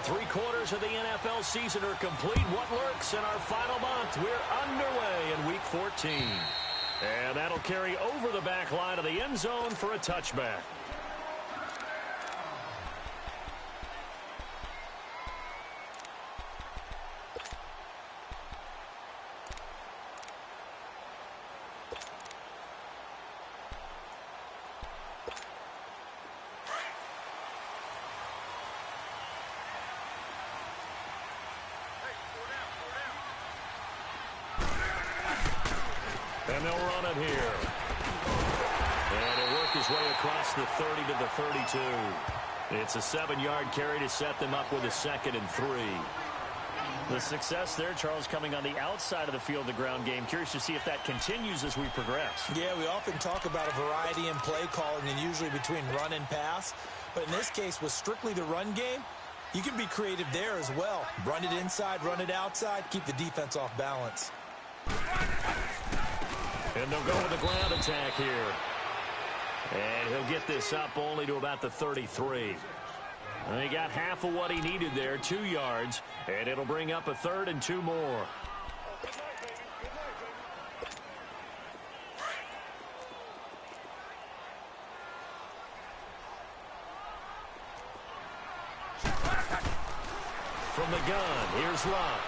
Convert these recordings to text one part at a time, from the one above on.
3/4 of the NFL season are complete. What lurks in our final month? We're underway in Week 14. And that'll carry over the back line of the end zone for a touchback. And they'll run it here. And he'll work his way across the 30 to the 32. It's a 7-yard carry to set them up with a 2nd and 3. The success there, Charles, coming on the outside of the field, the ground game. Curious to see if that continues as we progress. Yeah, we often talk about a variety in play calling and usually between run and pass. But in this case, with strictly the run game, you can be creative there as well. Run it inside, run it outside, keep the defense off balance. And they'll go with the ground attack here. And he'll get this up only to about the 33. And he got half of what he needed there, 2 yards. And it'll bring up a 3rd and 2 more. From the gun, here's Love.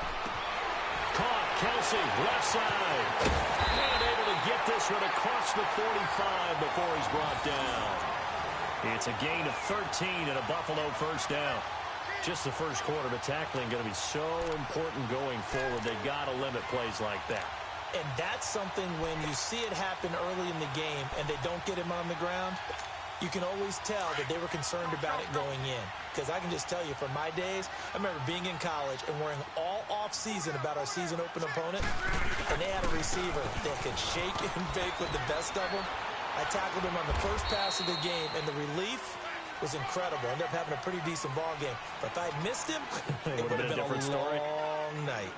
Caught, Kelsey, left side. And able to get this one across the 45 before he's brought down. It's a gain of 13 and a Buffalo first down. Just the first quarter, but tackling going to be so important going forward. They've got to limit plays like that. And that's something when you see it happen early in the game and they don't get him on the ground, you can always tell that they were concerned about it going in. Because I can just tell you from my days, I remember being in college and worrying all off-season about our season-open opponent, and they had a receiver that could shake and bake with the best of them. I tackled him on the first pass of the game, and the relief was incredible. Ended up having a pretty decent ball game. But if I had missed him, it would have been a long night.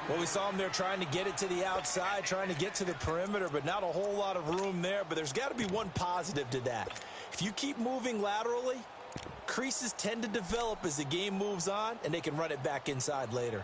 Well, we saw him there trying to get it to the outside, trying to get to the perimeter, but not a whole lot of room there. But there's got to be one positive to that. If you keep moving laterally, creases tend to develop as the game moves on, and they can run it back inside later.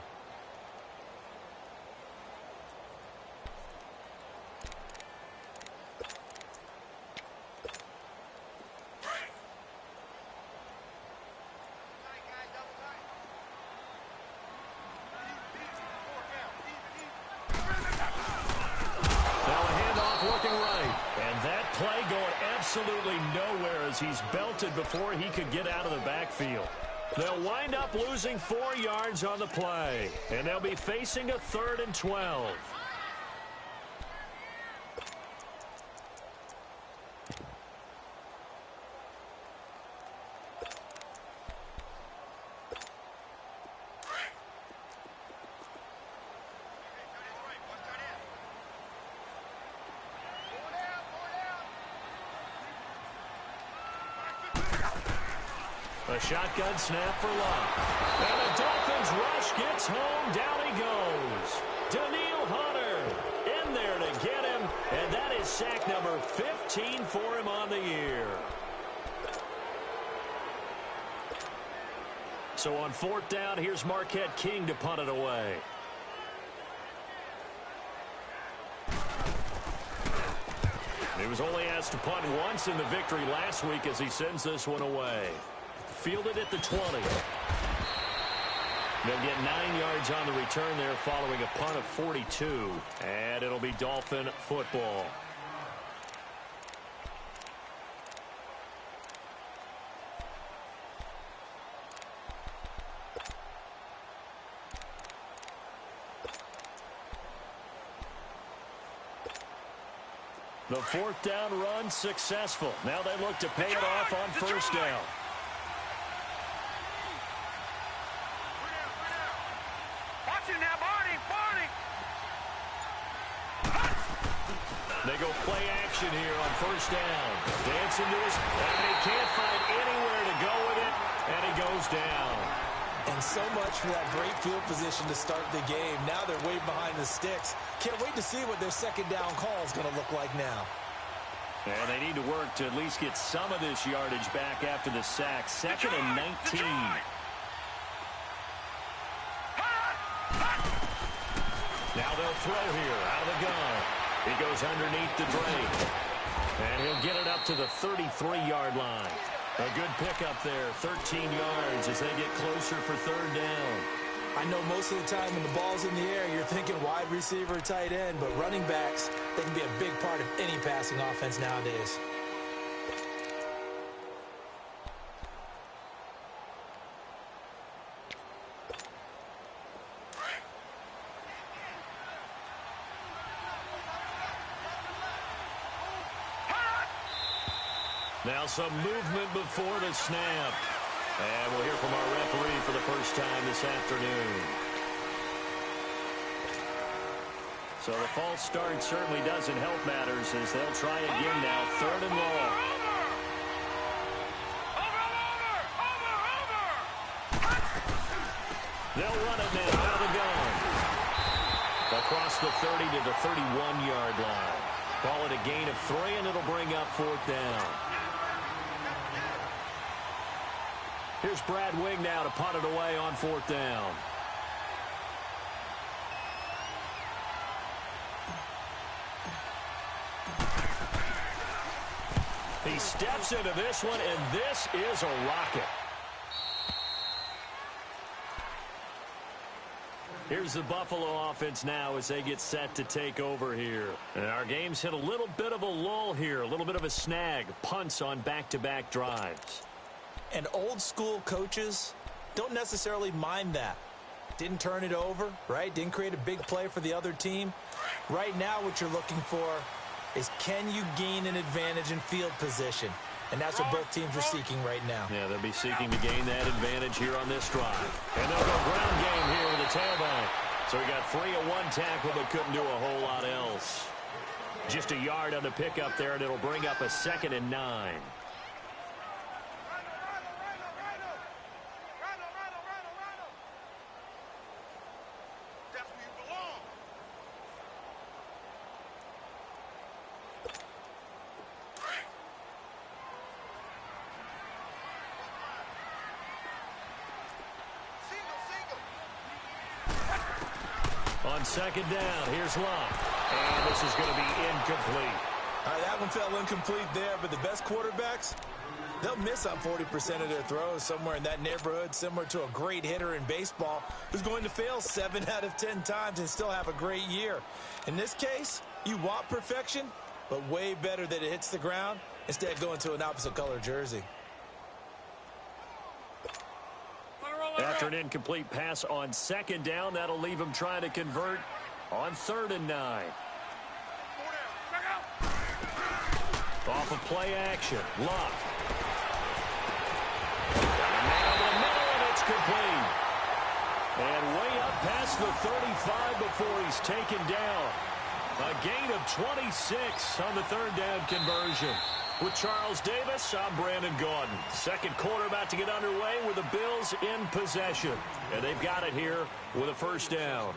Absolutely nowhere as he's belted before he could get out of the backfield. They'll wind up losing 4 yards on the play, and they'll be facing a 3rd and 12. A shotgun snap for Love. And the Dolphins rush gets home. Down he goes. Daniil Hunter in there to get him. And that is sack number 15 for him on the year. So on 4th down, here's Marquette King to punt it away. He was only asked to punt once in the victory last week as he sends this one away. Fielded at the 20. They'll get 9 yards on the return there following a punt of 42. And it'll be Dolphin football. The 4th down run successful. Now they look to pay it off on 1st down. They go play action here on 1st down. Dancing to his, and he can't find anywhere to go with it, and he goes down. And so much for that great field position to start the game. Now they're way behind the sticks. Can't wait to see what their 2nd down call is going to look like now. And they need to work to at least get some of this yardage back after the sack. 2nd and 19. Now they'll throw here out of the gun. He goes underneath the Drake. And he'll get it up to the 33-yard line. A good pickup there, 13 yards as they get closer for third down. I know most of the time when the ball's in the air, you're thinking wide receiver, tight end, but running backs, they can be a big part of any passing offense nowadays. Now some movement before the snap. And we'll hear from our referee for the first time this afternoon. So the false start certainly doesn't help matters as they'll try again now. Third and long. They'll run it now out of the gun. Across the 30 to the 31-yard line. Call it a gain of 3, and it'll bring up fourth down. Here's Brad Wing now to punt it away on fourth down. He steps into this one, and this is a rocket. Here's the Buffalo offense now as they get set to take over here. And our game's hit a little bit of a lull here, a little bit of a snag. Punts on back-to-back drives. And old-school coaches don't necessarily mind that. Didn't turn it over, right? Didn't create a big play for the other team. Right now what you're looking for is can you gain an advantage in field position? And that's what both teams are seeking right now. Yeah, they'll be seeking to gain that advantage here on this drive. And they'll go ground game here with the tailback. So he got 3 of 1 tackle but couldn't do a whole lot else. Just a yard on the pickup there, and it'll bring up a 2nd and 9. On 2nd down, here's Luck. And this is going to be incomplete. All right, that one fell incomplete there, but the best quarterbacks, they'll miss on 40% of their throws somewhere in that neighborhood, similar to a great hitter in baseball who's going to fail 7 out of 10 times and still have a great year. In this case, you want perfection, but way better that it hits the ground instead of going to an opposite color jersey. After an incomplete pass on 2nd down, that'll leave him trying to convert on 3rd and 9. Off of play action, Luck. Down the middle, and it's complete. And way up past the 35 before he's taken down. A gain of 26 on the 3rd down conversion. With Charles Davis, I'm Brandon Gaudin. Second quarter about to get underway with the Bills in possession. And they've got it here with a first down.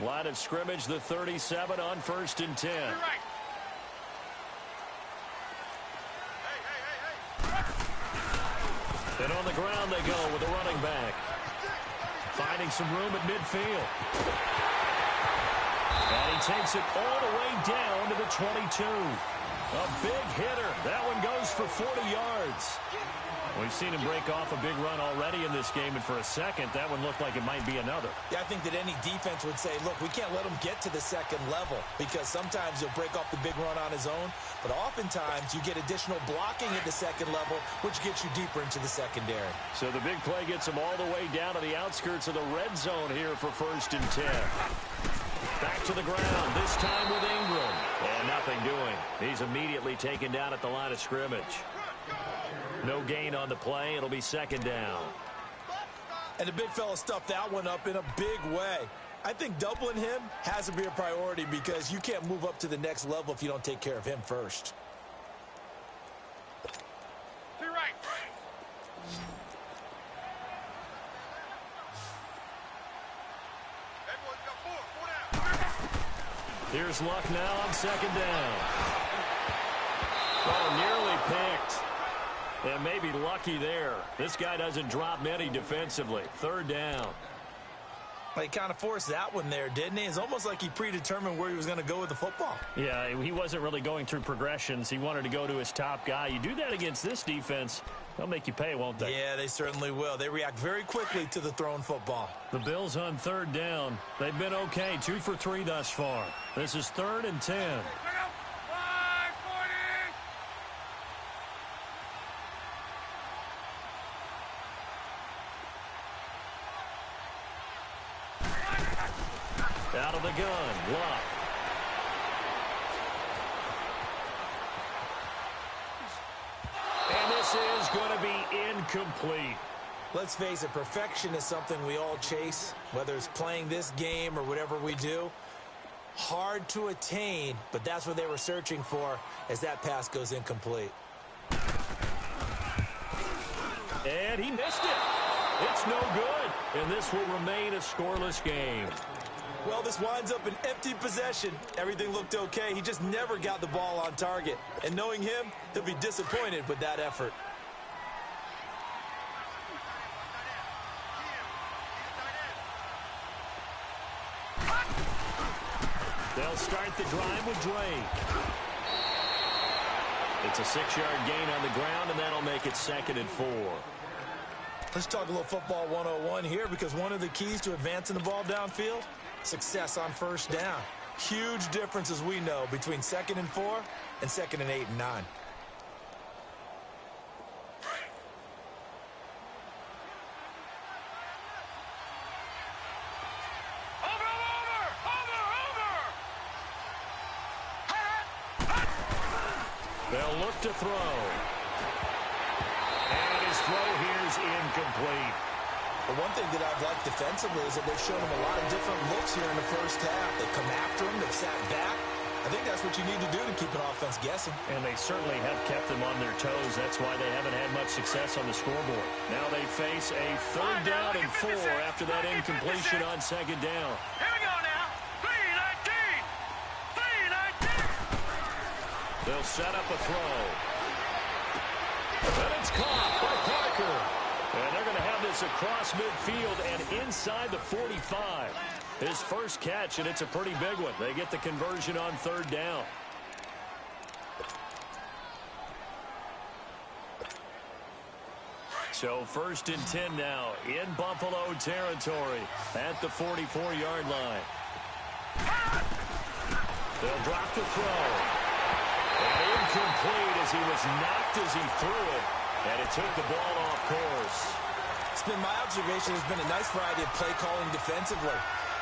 Line of scrimmage, the 37 on 1st and 10. And on the ground they go with a running back. Finding some room at midfield. And he takes it all the way down to the 22. A big hitter. That one goes for 40 yards. We've seen him break off a big run already in this game, and for a second, that one looked like it might be another. Yeah, I think that any defense would say, look, we can't let him get to the 2nd level because sometimes he'll break off the big run on his own, but oftentimes you get additional blocking at the 2nd level, which gets you deeper into the secondary. So the big play gets him all the way down to the outskirts of the red zone here for 1st and 10. Back to the ground, this time with Ingram. And nothing doing. He's immediately taken down at the line of scrimmage. No gain on the play. It'll be 2nd down. And the big fella stuffed that one up in a big way. I think doubling him has to be a priority because you can't move up to the next level if you don't take care of him first. To your right. Everyone's got 4 down. Here's Luck now on 2nd down. Oh, nearly picked. And maybe lucky there. This guy doesn't drop many defensively. Third down. He kind of forced that one there, didn't he? It's almost like he predetermined where he was going to go with the football. Yeah, he wasn't really going through progressions. He wanted to go to his top guy. You do that against this defense, they'll make you pay, won't they? Yeah, they certainly will. They react very quickly to the thrown football. The Bills on third down. They've been okay, 2 for 3 thus far. This is 3rd and 10. Out of the gun, Luck. And this is going to be incomplete. Let's face it, perfection is something we all chase, whether it's playing this game or whatever we do. Hard to attain, but that's what they were searching for as that pass goes incomplete. And he missed it. It's no good, and this will remain a scoreless game. Well, this winds up an empty possession. Everything looked okay. He just never got the ball on target. And knowing him, he'll be disappointed with that effort. They'll start the drive with Drake. It's a 6-yard gain on the ground, and that'll make it 2nd and 4. Let's talk a little football 101 here, because one of the keys to advancing the ball downfield, success on first down. Huge difference, as we know, between 2nd and 4 and 2nd and 8 and 9. They'll look to throw. And his throw here is incomplete. But one thing that I've liked defensively is that they've shown him a lot of different looks here in the first half. They come after him, they've sat back. I think that's what you need to do to keep an offense guessing. And they certainly have kept them on their toes. That's why they haven't had much success on the scoreboard. Now they face a 3rd down and 4 after that incompletion on 2nd down. Here we go now. 3-19. 3-19. They'll set up a throw. And it's caught by Parker. And they're going to have this across midfield and inside the 45. His first catch, and it's a pretty big one. They get the conversion on 3rd down. So 1st and 10 now in Buffalo territory at the 44-yard line. They'll drop the throw. And incomplete as he was knocked as he threw it. And it took the ball off course. It's been my observation. There's been a nice variety of play calling defensively.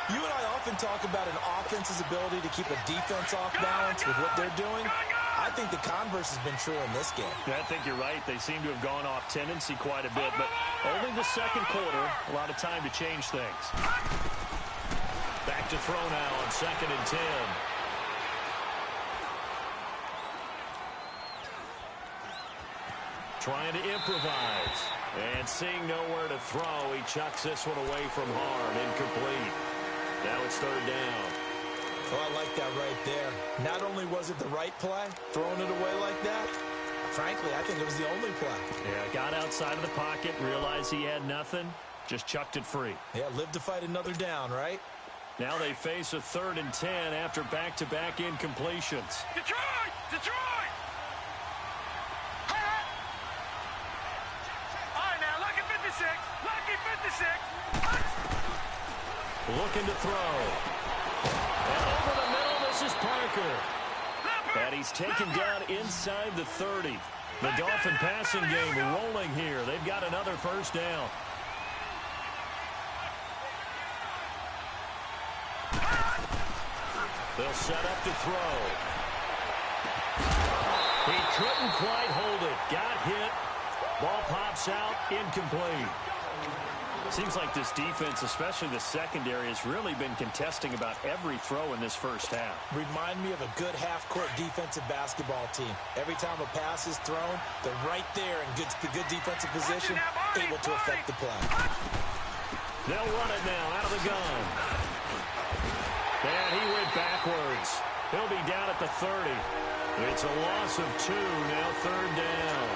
You and I often talk about an offense's ability to keep a defense off balance with what they're doing. I think the converse has been true in this game. Yeah, I think you're right. They seem to have gone off tendency quite a bit, but only the 2nd quarter, a lot of time to change things. Back to throw now on 2nd and 10. Trying to improvise. And seeing nowhere to throw, he chucks this one away from harm. Incomplete. Now it's 3rd down. Oh, I like that right there. Not only was it the right play, throwing it away like that, frankly, I think it was the only play. Yeah, got outside of the pocket, realized he had nothing, just chucked it free. Yeah, live to fight another down, right? Now they face a 3rd and 10 after back-to-back incompletions. Detroit! Detroit! All right, now, lucky 56. Lucky 56. Looking to throw. And over the middle, this is Parker. And he's taken down inside the 30. The Dolphin passing game rolling here. They've got another 1st down. They'll set up to throw. He couldn't quite hold it. Got hit. Ball pops out. Incomplete. Seems like this defense, especially the secondary, has really been contesting about every throw in this first half. Remind me of a good half-court defensive basketball team. Every time a pass is thrown, they're right there in good defensive position, able to affect the play. They'll run it now out of the gun. And he went backwards. He'll be down at the 30. It's a loss of 2, now third down.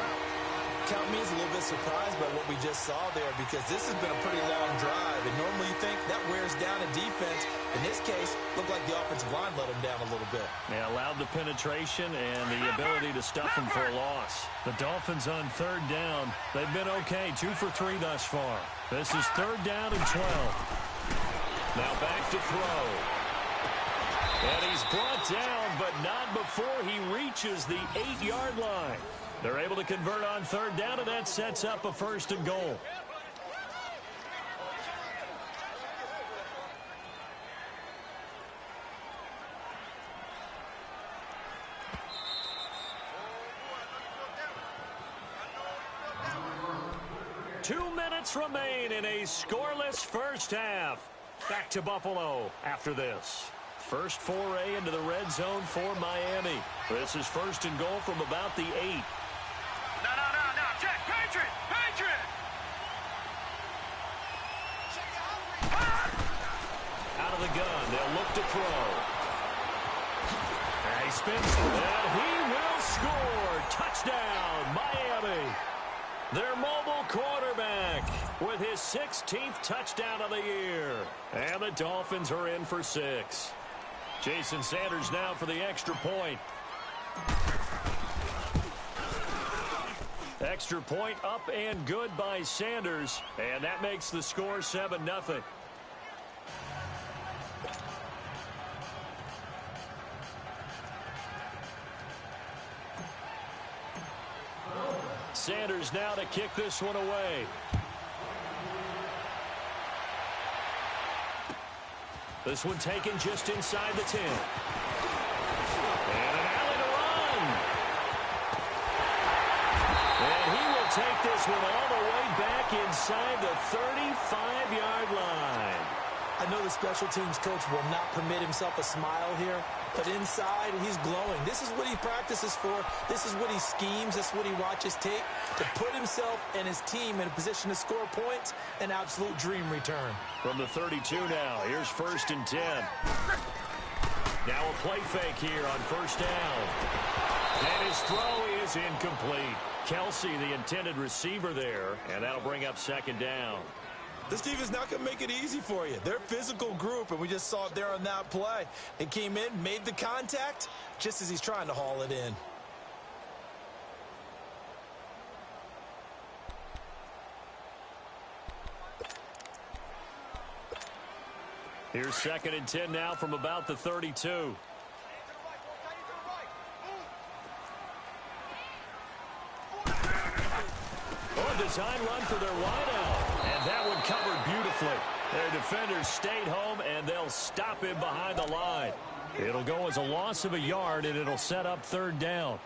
Count me as a little bit surprised by what we just saw there because this has been a pretty long drive, and normally you think that wears down a defense. In this case, looked like the offensive line let them down a little bit. Yeah, allowed the penetration and the ability to stuff them for a loss. The Dolphins on third down. They've been okay, 2 for 3 thus far. This is third down and 12. Now back to throw. And he's brought down, but not before he reaches the 8-yard line. They're able to convert on third down, and that sets up a first and goal. Two minutes remain in a scoreless first half. Back to Buffalo after this. First foray into the red zone for Miami. This is first and goal from about the 8. No. Check. Patriot. Out of the gun, they'll look to throw. And he spins, and he will score. Touchdown, Miami. Their mobile quarterback with his 16th touchdown of the year. And the Dolphins are in for 6. Jason Sanders now for the extra point. Extra point up and good by Sanders. And that makes the score 7-0. Sanders now to kick this one away. This one taken just inside the 10. And an alley to run. And he will take this one all the way back inside the 35-yard line. I know the special teams coach will not permit himself a smile here, but inside, he's glowing. This is what he practices for. This is what he schemes. This is what he watches tape to put himself and his team in a position to score points. An absolute dream return. From the 32 now, here's first and 10. Now a play fake here on first down. And his throw is incomplete. Kelsey, the intended receiver there, and that'll bring up second down. This team is not going to make it easy for you. They're a physical group, and we just saw it there on that play. They came in, made the contact, just as he's trying to haul it in. Here's second and 10 now from about the 32. Design run for their wideout. And that one covered beautifully. Their defenders stayed home, and they'll stop him behind the line. It'll go as a loss of a yard, and it'll set up third down.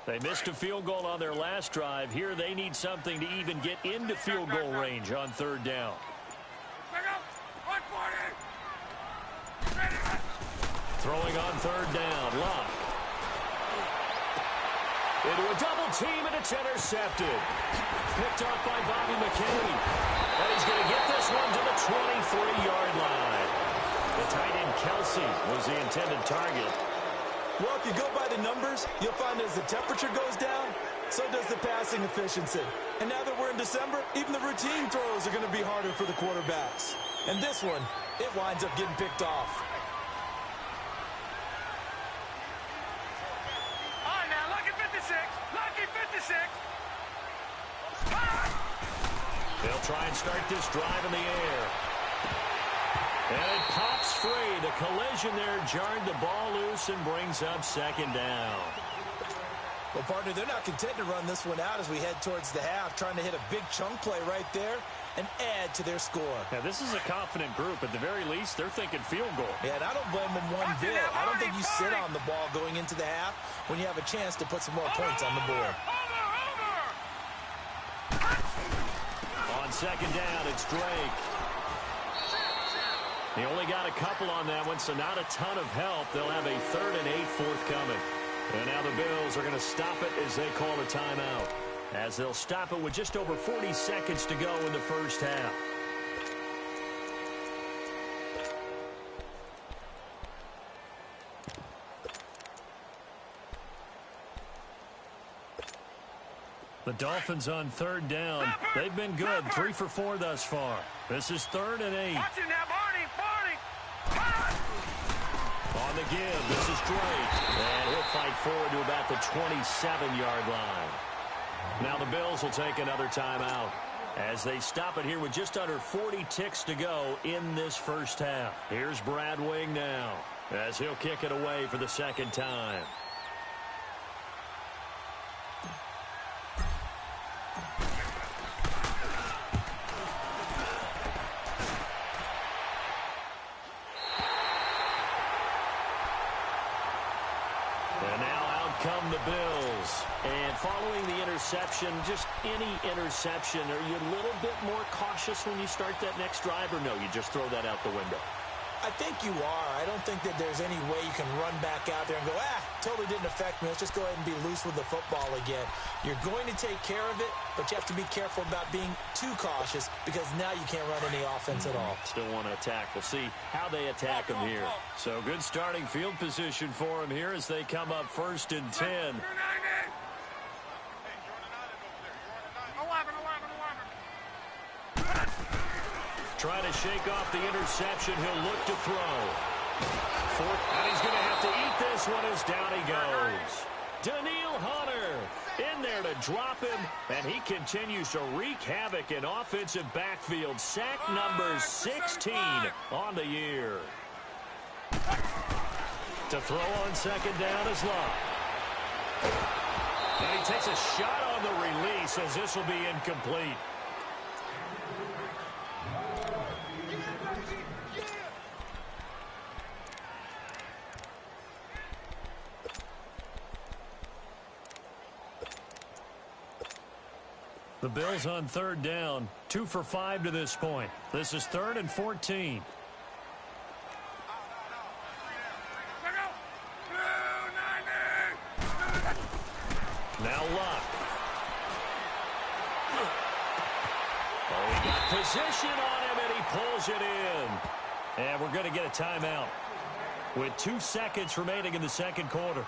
They missed a field goal on their last drive. Here they need something to even get into field goal range on third down. Throwing on third down, Luck. Into a double team, and it's intercepted. Picked off by Bobby McCain. And he's going to get this one to the 23-yard line. The tight end Kelsey was the intended target. Well, if you go by the numbers, you'll find as the temperature goes down, so does the passing efficiency. And now that we're in December, even the routine throws are going to be harder for the quarterbacks. And this one, it winds up getting picked off. All right, now, lucky 56. Lucky 56. They'll try and start this drive in the air. And it pops free. The collision there jarred the ball loose and brings up second down. Well, partner, they're not content to run this one out as we head towards the half, trying to hit a big chunk play right there and add to their score. Now, this is a confident group. At the very least, they're thinking field goal. Yeah, and I don't blame them one bit. I don't think you sit on the ball going into the half when you have a chance to put some more points on the board. On second down, it's Drake. He only got a couple on that one, so not a ton of help. They'll have a 3rd and 8 forthcoming. And now the Bills are going to stop it as they call a timeout. As they'll stop it with just over 40 seconds to go in the first half. The Dolphins on 3rd down. They've been good, 3 for 4 thus far. This is 3rd and 8. Watch him now, Barney. On the give, this is Drake. And he'll fight forward to about the 27-yard line. Now the Bills will take another timeout as they stop it here with just under 40 ticks to go in this first half. Here's Brad Wing now as he'll kick it away for the second time. And now out come the Bills. And following the interception, just any interception, are you a little bit more cautious when you start that next drive, or no, you just throw that out the window? I think you are. I don't think that there's any way you can run back out there and go, totally didn't affect me. Let's just go ahead and be loose with the football again. You're going to take care of it, but you have to be careful about being too cautious because now you can't run any offense at all. Still want to attack. We'll see how they attack them here. So good starting field position for them here as they come up 1st and 10. Trying to shake off the interception. He'll look to throw. And he's going to have to eat this one as down he goes. Daniil Hunter in there to drop him, and he continues to wreak havoc in offensive backfield. Sack number 16 on the year. To throw on second down is Love. And he takes a shot on the release as this will be incomplete. The Bills on 3rd down, 2 for 5 to this point. This is 3rd and 14. Now Luck. Oh, he got position on him, and he pulls it in. And we're going to get a timeout with 2 seconds remaining in the second quarter.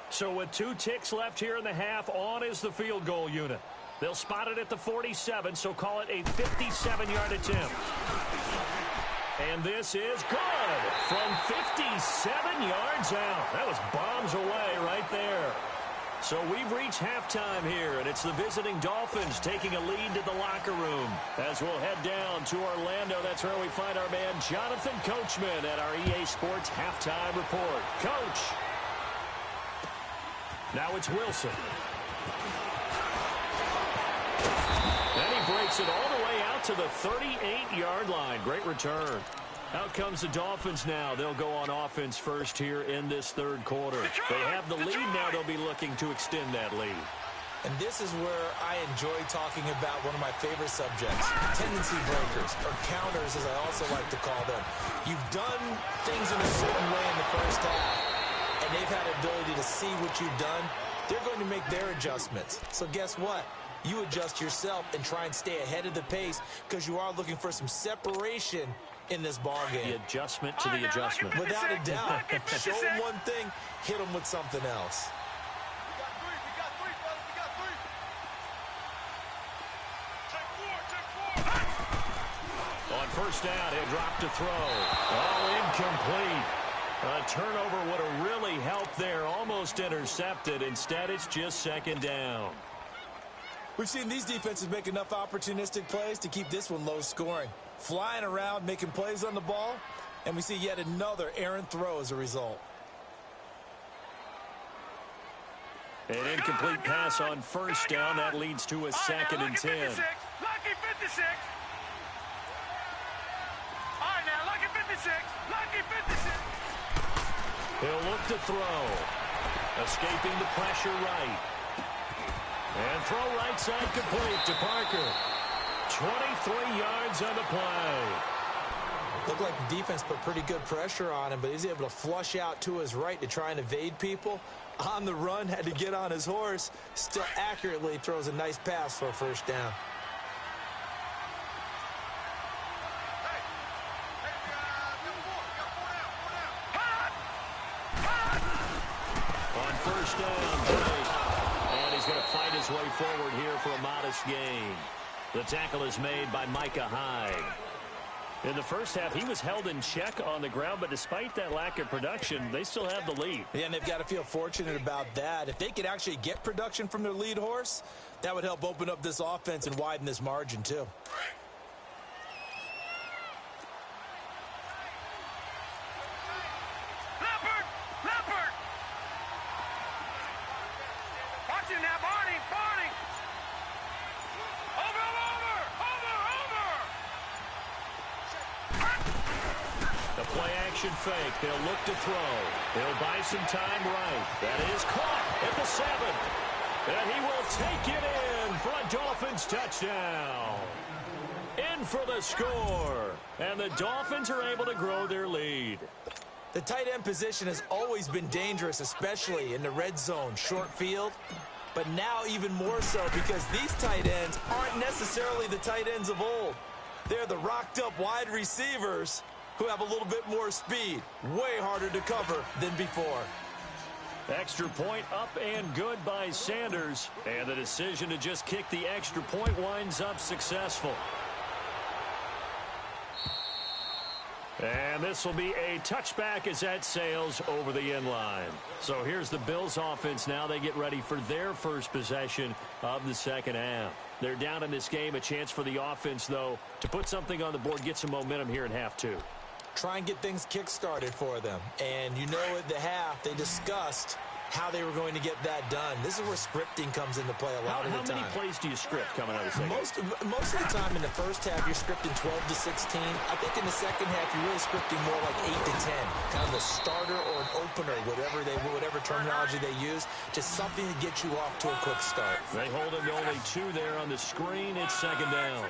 So with 2 ticks left here in the half, on is the field goal unit. They'll spot it at the 47, so call it a 57-yard attempt. And this is good from 57 yards out. That was bombs away right there. So we've reached halftime here, and it's the visiting Dolphins taking a lead to the locker room. As we'll head down to Orlando, that's where we find our man Jonathan Coachman at our EA Sports Halftime Report. Coach. Now it's Wilson. Then he breaks it all the way out to the 38-yard line. Great return. Out comes the Dolphins now. They'll go on offense first here in this third quarter. They have the lead now. They'll be looking to extend that lead. And this is where I enjoy talking about one of my favorite subjects, tendency breakers, or counters as I also like to call them. You've done things in a certain way in the first half, and they've had the ability to see what you've done. They're going to make their adjustments. So guess what? You adjust yourself and try and stay ahead of the pace because you are looking for some separation in this ball game. The adjustment to the adjustment. Without a doubt. Show them one thing, hit them with something else. On first down, he'll drop to throw. All incomplete. A turnover would have really helped there. Almost intercepted. Instead, it's just second down. We've seen these defenses make enough opportunistic plays to keep this one low scoring. Flying around, making plays on the ball, and we see yet another errant throw as a result. An incomplete pass on first down. That leads to a second and 10. Lucky 56. All right, now, lucky 56. Lucky 56. He'll look to throw. Escaping the pressure right. And throw right side complete to Parker. 23 yards on the play. Looked like the defense put pretty good pressure on him, but he's able to flush out to his right to try and evade people. On the run, had to get on his horse. Still accurately throws a nice pass for a first down. On first down, Drake. And he's going to fight his way forward here for a modest gain. The tackle is made by Micah Hyde. In the first half, he was held in check on the ground, but despite that lack of production, they still have the lead. Yeah, and they've got to feel fortunate about that. If they could actually get production from their lead horse, that would help open up this offense and widen this margin, too. Leopard! Leopard! Watch it now, Barney! Barney! Over! The play-action fake. They'll look to throw. They'll buy some time right. That is caught at the 7. And he will take it in for a Dolphins touchdown. In for the score. And the Dolphins are able to grow their lead. The tight end position has always been dangerous, especially in the red zone, short field. But now even more so because these tight ends aren't necessarily the tight ends of old. They're the rocked-up wide receivers who have a little bit more speed. Way harder to cover than before. Extra point up and good by Sanders. And the decision to just kick the extra point winds up successful. And this will be a touchback as that sails over the end line. So here's the Bills offense now. They get ready for their first possession of the second half. They're down in this game. A chance for the offense, though, to put something on the board, get some momentum here in half two. Try and get things kick-started for them. And you know at the half, they discussed how they were going to get that done. This is where scripting comes into play a lot of the time. How many plays do you script coming out of the second? Most of the time in the first half, you're scripting 12 to 16. I think in the second half, you're really scripting more like 8 to 10. Kind of the starter or an opener, whatever terminology they use. Just something to get you off to a quick start. They hold him to only 2 there on the screen. It's second down.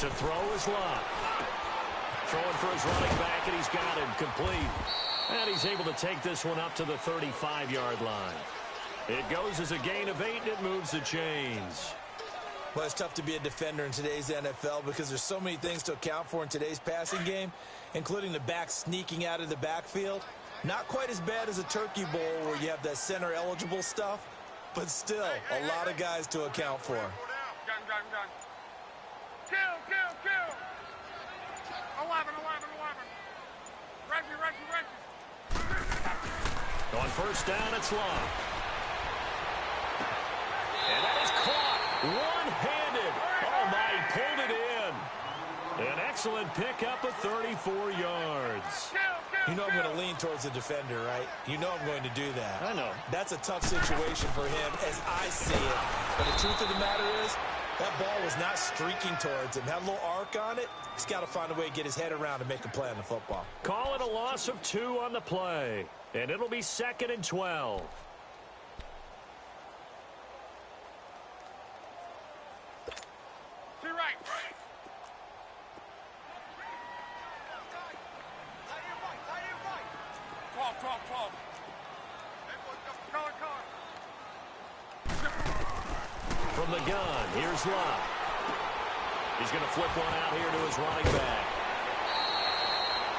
To throw is Locke. Throwing for his running back, and he's got him complete. And he's able to take this one up to the 35-yard line. It goes as a gain of 8, and it moves the chains. Well, it's tough to be a defender in today's NFL because there's so many things to account for in today's passing game, including the back sneaking out of the backfield. Not quite as bad as a turkey bowl where you have that center-eligible stuff, but still a lot of guys to account for. Gun. Kill. 11. Reggie. On first down, it's Locke. And that is caught one-handed. Oh, my, he pulled it in. An excellent pickup of 34 yards. You know I'm going to lean towards the defender, right? You know I'm going to do that. I know. That's a tough situation for him as I see it. But the truth of the matter is, that ball was not streaking towards him. Had a little arc on it. He's got to find a way to get his head around and make a play on the football. Call it a loss of 2 on the play. And it'll be 2nd and 12. To right. 12. From the gun, here's Locke. He's going to flip one out here to his running back.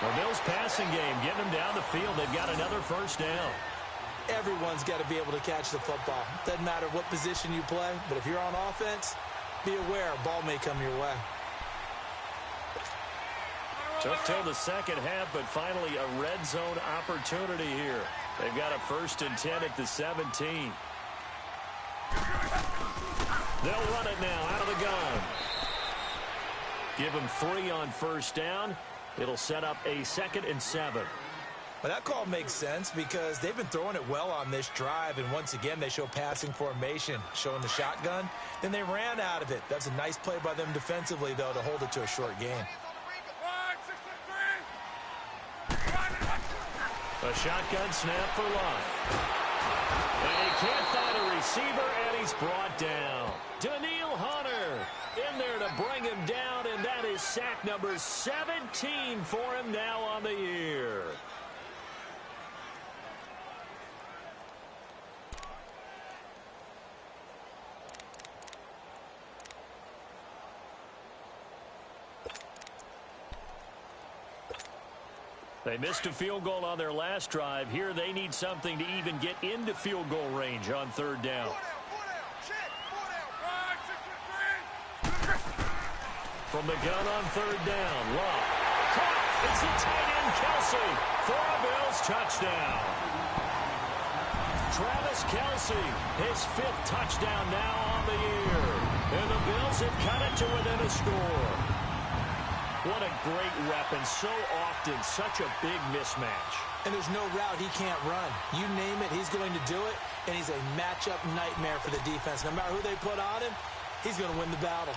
The Bills passing game, getting them down the field. They've got another first down. Everyone's got to be able to catch the football. Doesn't matter what position you play, but if you're on offense, be aware a ball may come your way. Took till the second half, but finally a red zone opportunity here. They've got a 1st and 10 at the 17. They'll run it now out of the gun. Give them 3 on first down. It'll set up a 2nd and 7. Well, that call makes sense because they've been throwing it well on this drive, and once again, they show passing formation, showing the shotgun. Then they ran out of it. That's a nice play by them defensively, though, to hold it to a short game. A shotgun snap for Lott. And he can't find a receiver, and he's brought down. Daniil Hunter in there to bring him down, and that is sack number 17 for him now on the year. They missed a field goal on their last drive. Here they need something to even get into field goal range on third down. From the gun on third down, Lott. Caught. It's the tight end, Kelsey, for a Bills touchdown. Travis Kelsey, his 5th touchdown now on the year. And the Bills have cut it to within a score. What a great weapon. So often, such a big mismatch. And there's no route he can't run. You name it, he's going to do it, and he's a matchup nightmare for the defense. No matter who they put on him, he's going to win the battle.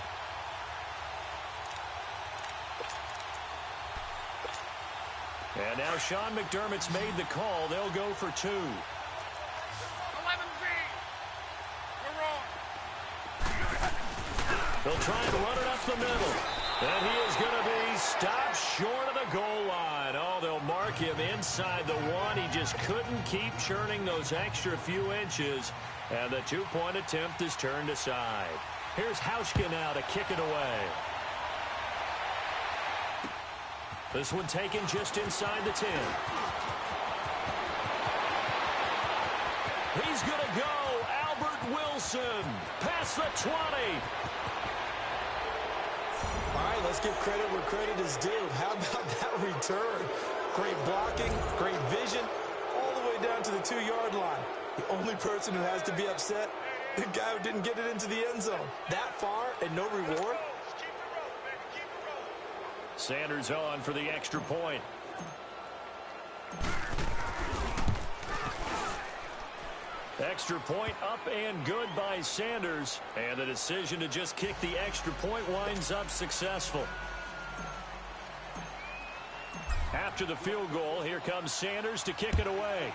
And now Sean McDermott's made the call. They'll go for 2. 11B. We're wrong. They'll try and run it up the middle. And he is going to be stopped short of the goal line. Oh, they'll mark him inside the 1. He just couldn't keep churning those extra few inches. And the 2-point attempt is turned aside. Here's Hauschka now to kick it away. This one taken just inside the 10. He's going to go. Albert Wilson past the 20. All right, let's give credit where credit is due. How about that return? Great blocking, great vision, all the way down to the 2-yard line. The only person who has to be upset, the guy who didn't get it into the end zone. That far and no reward? Sanders on for the extra point. Extra point up and good by Sanders. And the decision to just kick the extra point winds up successful. After the field goal, here comes Sanders to kick it away.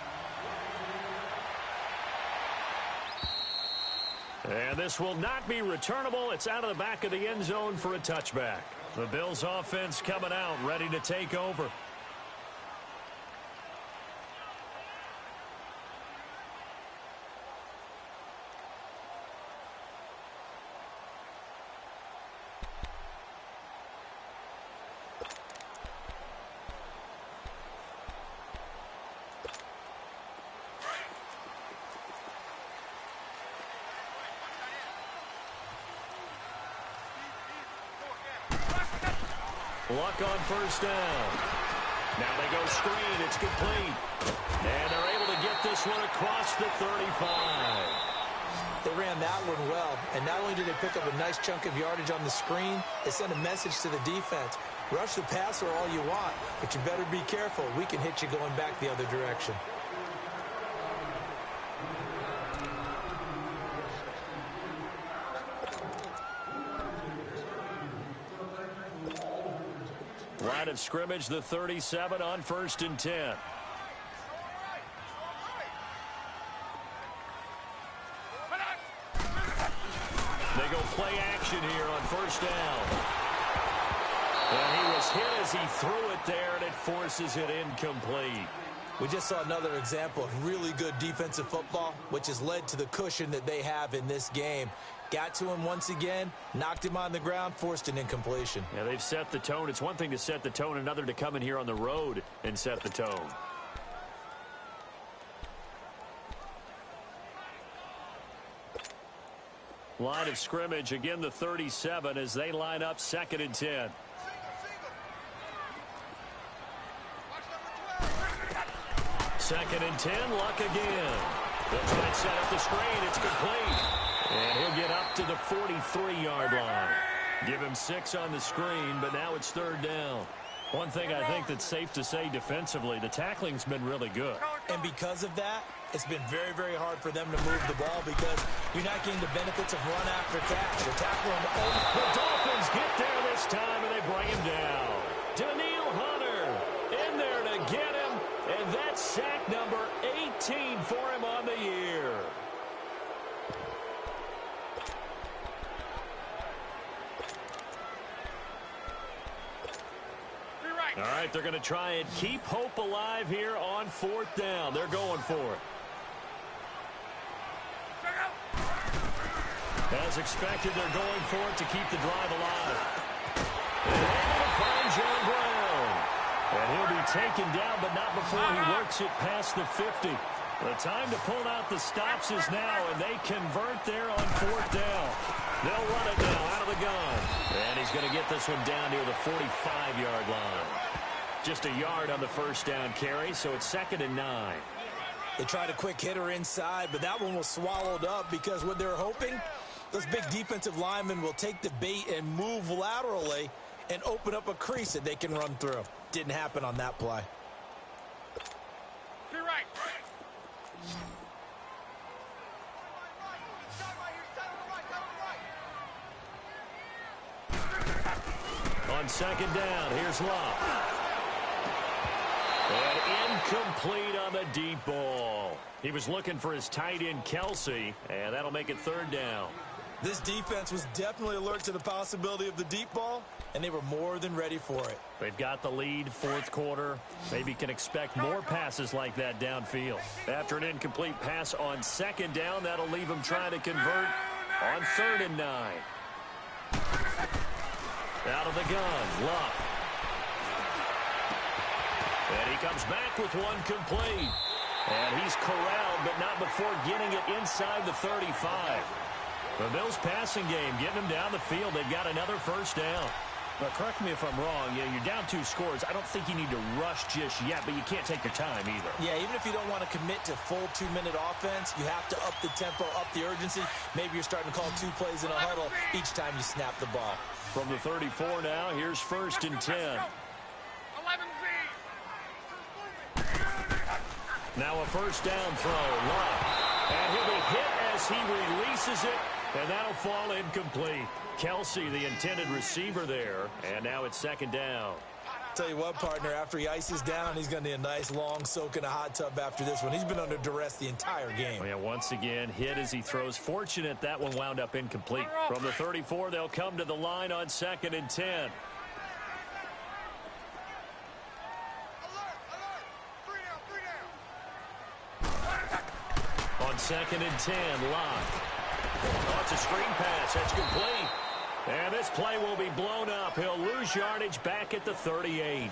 And this will not be returnable. It's out of the back of the end zone for a touchback. The Bills offense coming out, ready to take over. Luck on first down. Now they go screen. It's complete. And they're able to get this one across the 35. They ran that one well. And not only did they pick up a nice chunk of yardage on the screen, they sent a message to the defense. Rush the passer all you want, but you better be careful. We can hit you going back the other direction. Line of scrimmage, the 37 on 1st and 10. They go play action here on first down. And he was hit as he threw it there, and it forces it incomplete. We just saw another example of really good defensive football, which has led to the cushion that they have in this game. Got to him once again, knocked him on the ground, forced an incompletion. Yeah, they've set the tone. It's one thing to set the tone, another to come in here on the road and set the tone. Line of scrimmage, again the 37 as they line up 2nd and 10. Second and 10, Luck again. They'll try and set up the screen. It's complete. And he'll get up to the 43-yard line. Give him 6 on the screen, but now it's 3rd down. One thing I think that's safe to say defensively, the tackling's been really good. And because of that, it's been very, very hard for them to move the ball because you're not getting the benefits of run after catch. You're tackling the Dolphins get there this time, and they bring him down. Daniil Hunter in there to get him, and that's sack number 18 for him on the year. All right, they're going to try and keep hope alive here on 4th down. They're going for it. As expected, they're going for it to keep the drive alive. And able to find John Brown. And he'll be taken down, but not before he works it past the 50. The time to pull out the stops is now, and they convert there on 4th down. They'll run it now out of the gun. And he's going to get this one down near the 45-yard line. Just a yard on the first down carry, so it's 2nd and 9. They tried a quick hitter inside, but that one was swallowed up because what they're hoping, those big defensive linemen will take the bait and move laterally and open up a crease that they can run through. Didn't happen on that play. To your right. On 2nd down, here's Locke. And incomplete on the deep ball. He was looking for his tight end, Kelsey, and that'll make it 3rd down. This defense was definitely alert to the possibility of the deep ball, and they were more than ready for it. They've got the lead, 4th quarter. Maybe can expect more passes like that downfield. After an incomplete pass on 2nd down, that'll leave them trying to convert on 3rd and 9. Out of the gun, Locke. And he comes back with one complete. And he's corralled, but not before getting it inside the 35. The Bills passing game, getting them down the field. They've got another 1st down. But correct me if I'm wrong. Yeah, you're down 2 scores. I don't think you need to rush just yet, but you can't take your time either. Yeah, even if you don't want to commit to full 2-minute offense, you have to up the tempo, up the urgency. Maybe you're starting to call 2 plays in a huddle each time you snap the ball. From the 34 now, here's 1st and 10. 11Z. Now a 1st down throw. Locke. And he'll be hit as he releases it, and that'll fall incomplete. Kelsey, the intended receiver there, and now it's 2nd down. Tell you what, partner, after he ices down, he's going to need a nice long soak in a hot tub after this one. He's been under duress the entire game. Oh, yeah, once again, hit as he throws. Fortunate that one wound up incomplete. From the 34, they'll come to the line on 2nd and 10. On 2nd and 10, Locke. Oh, it's a screen pass. That's complete. And this play will be blown up. He'll lose yardage back at the 38.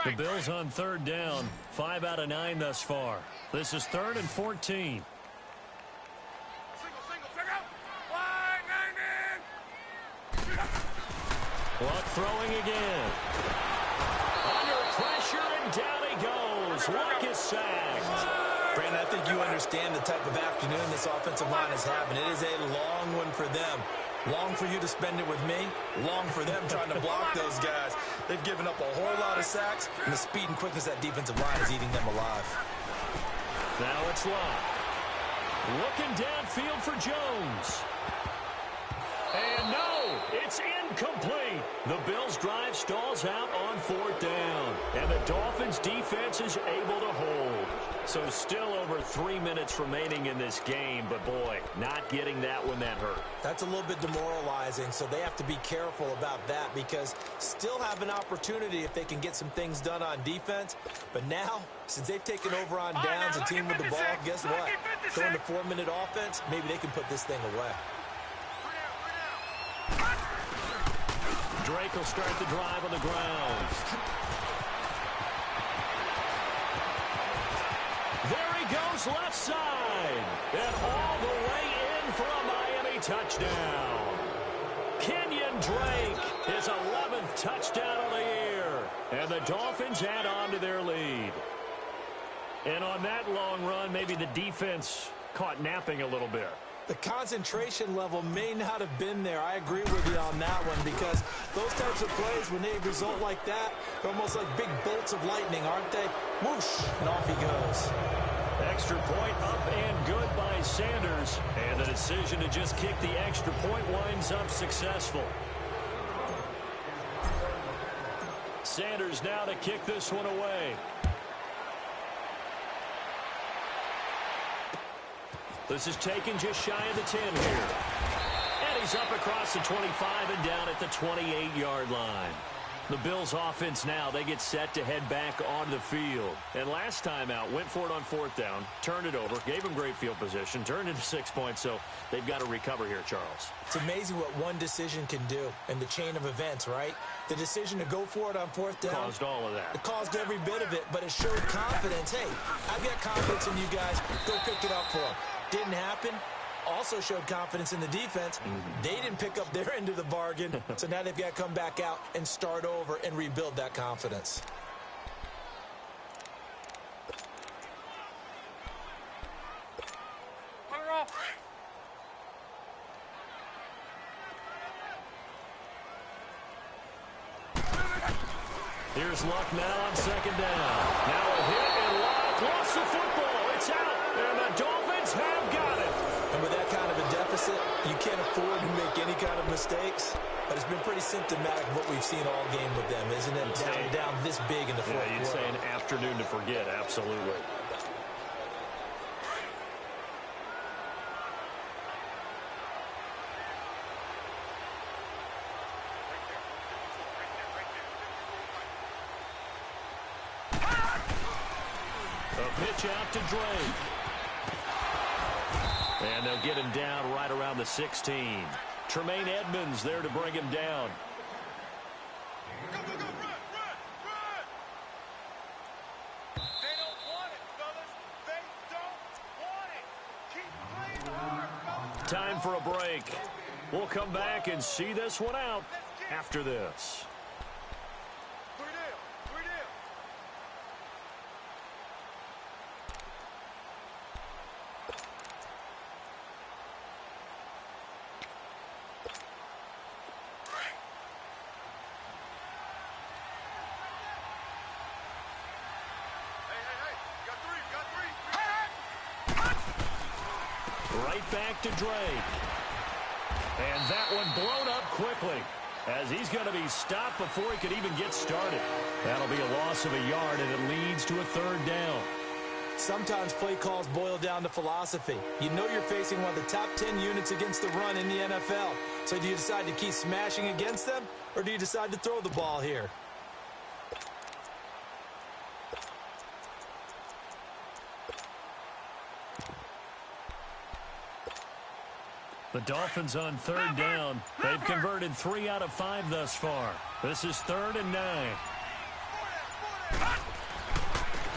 The Bills on 3rd down. 5 out of 9 thus far. This is 3rd and 14. Luck throwing again. Under pressure, and down he goes. Luck is sacked. Brandon, I think you understand the type of afternoon this offensive line is having. It is a long one for them. Long for you to spend it with me. Long for them trying to block those guys. They've given up a whole lot of sacks, and the speed and quickness of that defensive line is eating them alive. Now it's Locke. Looking downfield for Jones. And no, it's incomplete. The Bills' drive stalls out on 4th down. And the Dolphins' defense is able to hold. So still over 3 minutes remaining in this game. But, boy, not getting that one that hurt. That's a little bit demoralizing, so they have to be careful about that because still have an opportunity if they can get some things done on defense. But now, since they've taken over on downs, a team with the ball, guess what? Going to 4-minute offense, maybe they can put this thing away. Drake will start the drive on the ground. There he goes left side. And all the way in for a Miami touchdown. Kenyon Drake, his 11th touchdown of the year. And the Dolphins add on to their lead. And on that long run, maybe the defense caught napping a little bit. The concentration level may not have been there. I agree with you on that one because those types of plays, when they result like that, they're almost like big bolts of lightning, aren't they? Whoosh, and off he goes. Extra point up and good by Sanders. And the decision to just kick the extra point winds up successful. Sanders now to kick this one away. This is taken just shy of the 10 here. And he's up across the 25 and down at the 28-yard line. The Bills offense now, they get set to head back onto the field. And last time out, went for it on 4th down, turned it over, gave them great field position, turned into 6 points, so they've got to recover here, Charles. It's amazing what one decision can do in the chain of events, right? The decision to go for it on 4th down. Caused all of that. It caused every bit of it, but it showed confidence. Hey, I've got confidence in you guys. Go pick it up for them. Didn't happen. Also showed confidence in the defense. They didn't pick up their end of the bargain, so now they've got to come back out and start over and rebuild that confidence. Here's Luck now on 2nd down. Now a hit and Luck lost the football. It's out, and the Dolphins have got it. And with that kind of a deficit, you can't afford to make any kind of mistakes. But it's been pretty symptomatic of what we've seen all game with them, isn't it? Down this big in the fourth quarter. You'd say an afternoon to forget, absolutely. A pitch out to Drake. And they'll get him down right around the 16. Tremaine Edmonds there to bring him down. Go, go, go, run, run, run! They don't want it, fellas. They don't want it. Keep playing hard, fellas. Time for a break. We'll come back and see this one out after this. 3 down, 3 down. Right back to Drake. And that one blown up quickly as he's going to be stopped before he could even get started. That'll be a loss of a yard, and it leads to a 3rd down. Sometimes play calls boil down to philosophy. You know you're facing one of the top 10 units against the run in the NFL. So do you decide to keep smashing against them, or do you decide to throw the ball here? The Dolphins on 3rd down. They've converted 3 out of 5 thus far. This is 3rd and 9.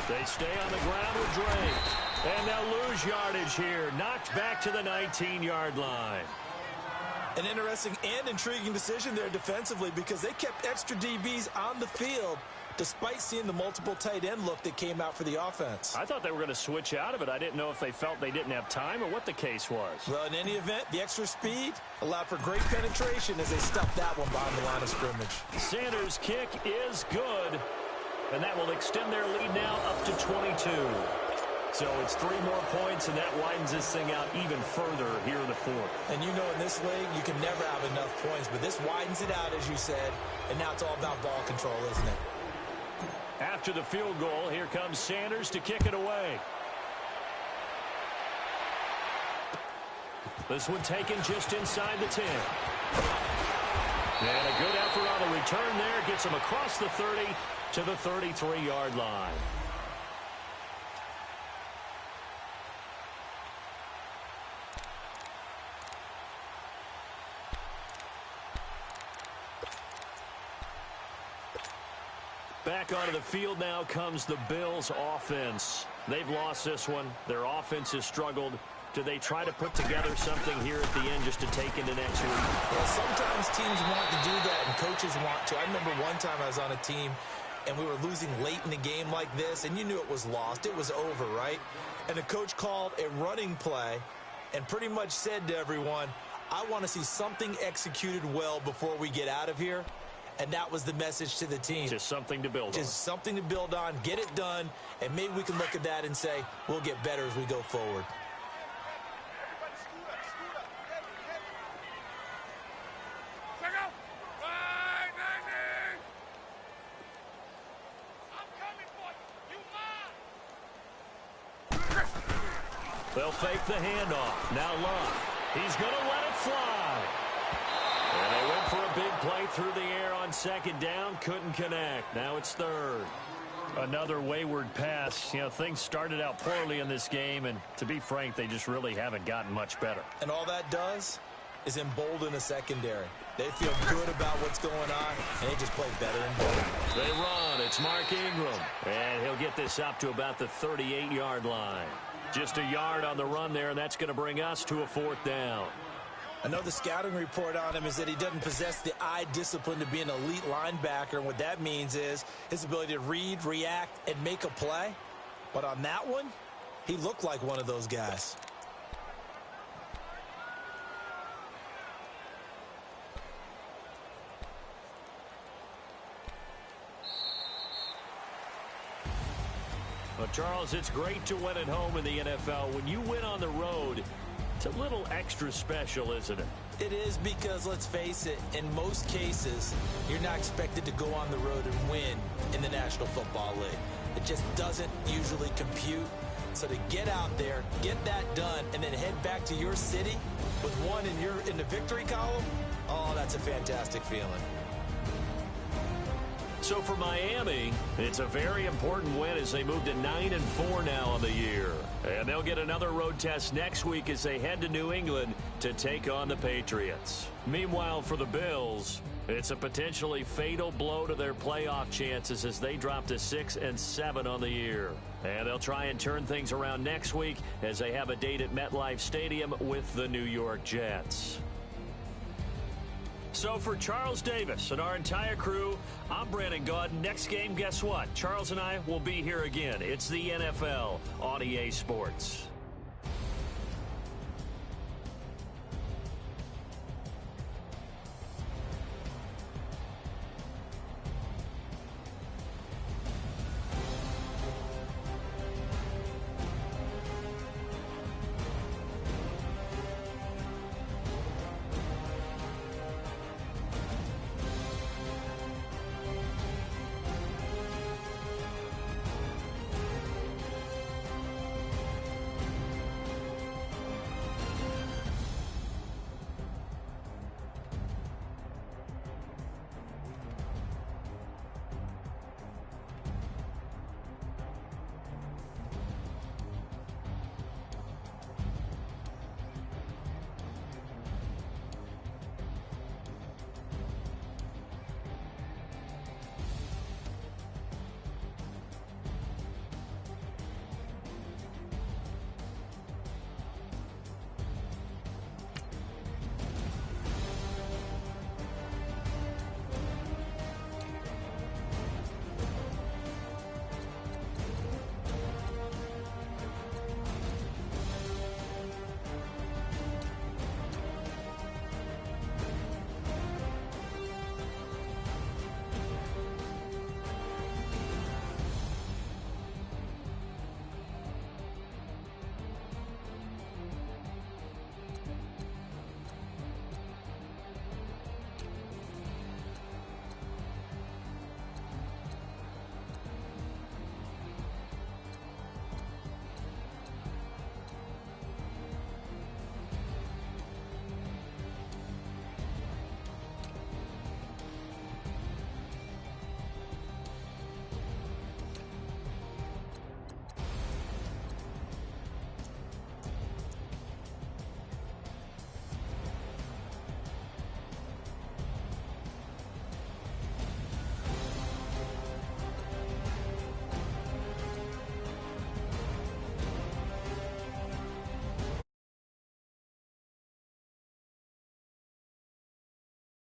They stay on the ground with Drake. And they'll lose yardage here. Knocked back to the 19-yard line. An interesting and intriguing decision there defensively because they kept extra DBs on the field despite seeing the multiple tight end look that came out for the offense. I thought they were going to switch out of it. I didn't know if they felt they didn't have time or what the case was. Well, in any event, the extra speed allowed for great penetration as they stuffed that one behind the line of scrimmage. Sanders' kick is good, and that will extend their lead now up to 22. So it's 3 more points, and that widens this thing out even further here in the 4th. And you know in this league, you can never have enough points, but this widens it out, as you said, and now it's all about ball control, isn't it? After the field goal, here comes Sanders to kick it away. This one taken just inside the 10. And a good effort on the return there. Gets him across the 30 to the 33-yard line. Back onto the field now comes the Bills offense. They've lost this one. Their offense has struggled. Do they try to put together something here at the end just to take into next week? Well, sometimes teams want to do that and coaches want to. I remember one time I was on a team and we were losing late in the game like this, and you knew it was lost. It was over, right? And the coach called a running play and pretty much said to everyone, I want to see something executed well before we get out of here. And that was the message to the team. Just something to build on. Just something to build on, get it done, and maybe we can look at that and say, we'll get better as we go forward. Everybody scoot up, heavy. Check out. Right, 90. I'm coming for you. You mine. They'll fake the handoff. Now Love. He's going to let it fly. And they went for a big play through the air on second down. Couldn't connect. Now it's third. Another wayward pass. You know, things started out poorly in this game, and to be frank, they just really haven't gotten much better. And all that does is embolden a secondary. They feel good about what's going on, and they just play better and better. They run. It's Mark Ingram. And he'll get this up to about the 38-yard line. Just a yard on the run there, and that's going to bring us to a fourth down. I know the scouting report on him is that he doesn't possess the eye discipline to be an elite linebacker, and what that means is his ability to read, react, and make a play. But on that one, he looked like one of those guys. Well, Charles, it's great to win at home in the NFL. When you win on the road, it's a little extra special, isn't it? It is, because, let's face it, in most cases, you're not expected to go on the road and win in the National Football League. It just doesn't usually compute. So to get out there, get that done, and then head back to your city with one in the victory column, oh, that's a fantastic feeling. So for Miami, it's a very important win as they move to 9-4 now on the year. And they'll get another road test next week as they head to New England to take on the Patriots. Meanwhile, for the Bills, it's a potentially fatal blow to their playoff chances as they drop to 6-7 on the year. And they'll try and turn things around next week as they have a date at MetLife Stadium with the New York Jets. So for Charles Davis and our entire crew, I'm Brandon Gaudin. Next game, guess what? Charles and I will be here again. It's the NFL on EA Sports.